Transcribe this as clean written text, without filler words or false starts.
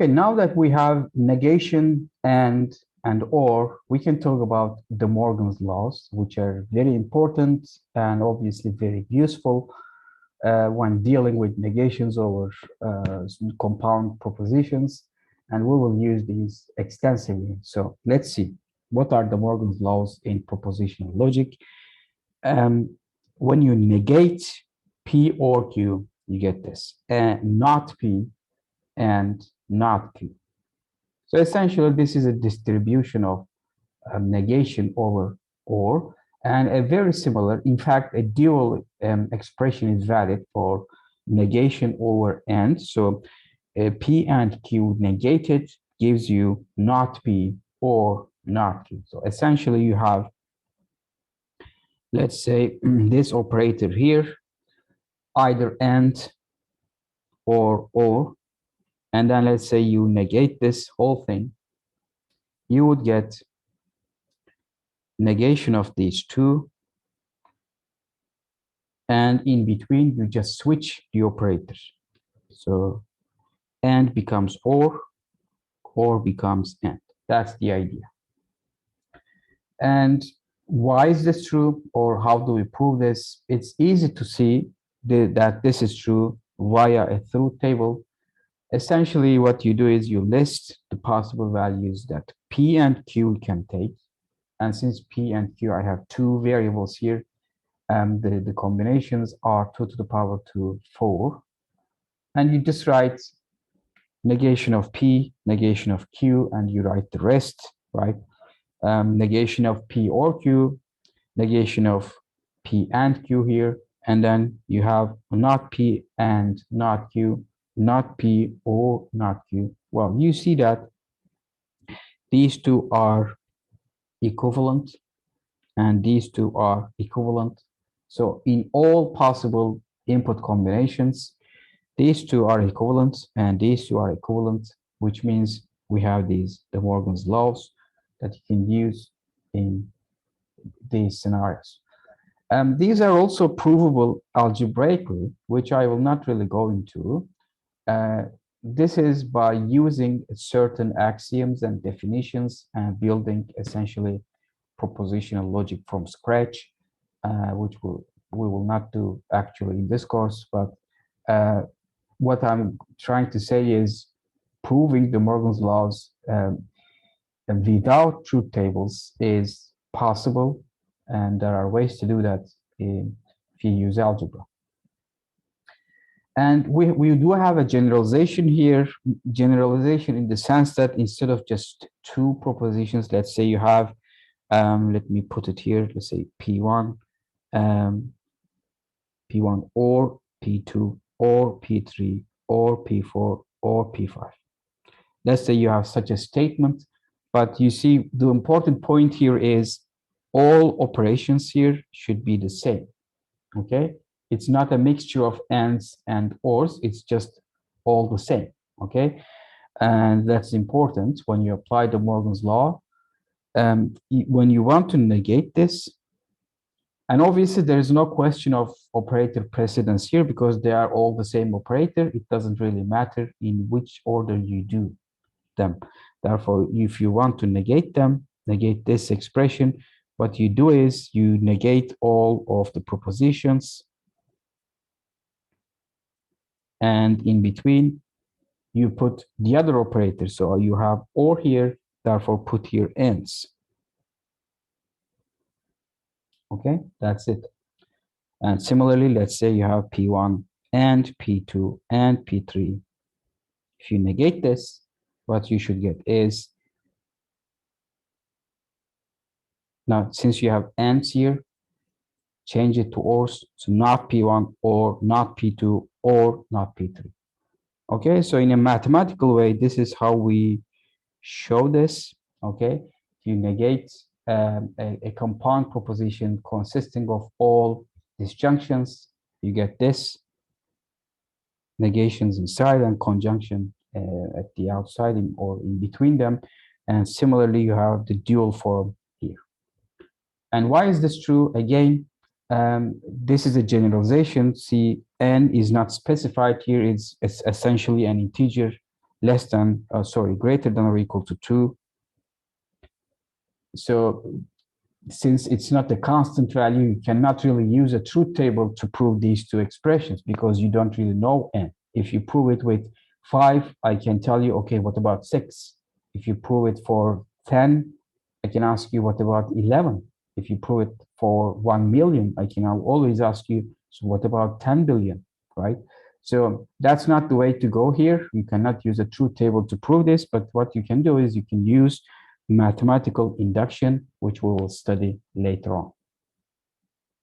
Okay, now that we have negation and or, we can talk about De Morgan's laws, which are very important and obviously very useful when dealing with negations over compound propositions, and we will use these extensively. So let's see, what are De Morgan's laws in propositional logic? When you negate P or Q, you get this, and not P and not Q. So essentially, this is a distribution of negation over or, and a very similar, in fact, a dual expression is valid for negation over and. So P and Q negated gives you not P or not Q. So essentially, you have, let's say, this operator here, either and or, and then let's say you negate this whole thing, you would get negation of these two, and in between you just switch the operators. So and becomes or becomes and. That's the idea. And why is this true, or how do we prove this? It's easy to see that this is true via a truth table. Essentially, what you do is you list the possible values that P and Q can take. And since P and Q, I have two variables here, the combinations are 2 to the power 2, 4. And you just write negation of P, negation of Q, and you write the rest, right? Negation of P or Q, negation of P and Q here, and then you have not P and not Q, not P or not Q. Well, you see that these two are equivalent, and these two are equivalent. So in all possible input combinations, these two are equivalent and these two are equivalent, which means we have these De Morgan's laws that you can use in these scenarios. These are also provable algebraically, which I will not really go into. This is by using certain axioms and definitions and building essentially propositional logic from scratch, which we will not do actually in this course, but what I'm trying to say is proving De Morgan's laws without truth tables is possible, and there are ways to do that if you use algebra. And we do have a generalization here, generalization in the sense that instead of just two propositions, let's say you have, let me put it here, let's say P1, P1 or P2 or P3 or P4 or P5. Let's say you have such a statement, but you see the important point here is all operations here should be the same, okay? It's not a mixture of ands and ors, it's just all the same, okay? And that's important when you apply De Morgan's law. When you want to negate this, and obviously there is no question of operator precedence here because they are all the same operator. It doesn't really matter in which order you do them. Therefore, if you want to negate them, negate this expression, what you do is you negate all of the propositions, and in between you put the other operator. So you have or here, therefore put here ends. Okay, that's it. And similarly, let's say you have P1 and P2 and P3. If you negate this, what you should get is, now since you have ands here, change it to ors, so not P1 or not P2 or not P3. Okay, so in a mathematical way, this is how we show this. Okay, you negate a compound proposition consisting of all disjunctions, you get this, negations inside and conjunction at the outside or in between them. And similarly, you have the dual form here. And why is this true? Again, this is a generalization. See, n is not specified here. It's essentially an integer greater than or equal to 2. So since it's not a constant value, you cannot really use a truth table to prove these two expressions because you don't really know n. If you prove it with 5, I can tell you, okay, what about 6? If you prove it for 10, I can ask you, what about 11? If you prove it for 1 million, I can always ask you, so what about 10 billion, right? So that's not the way to go here. You cannot use a truth table to prove this, but what you can do is you can use mathematical induction, which we will study later on.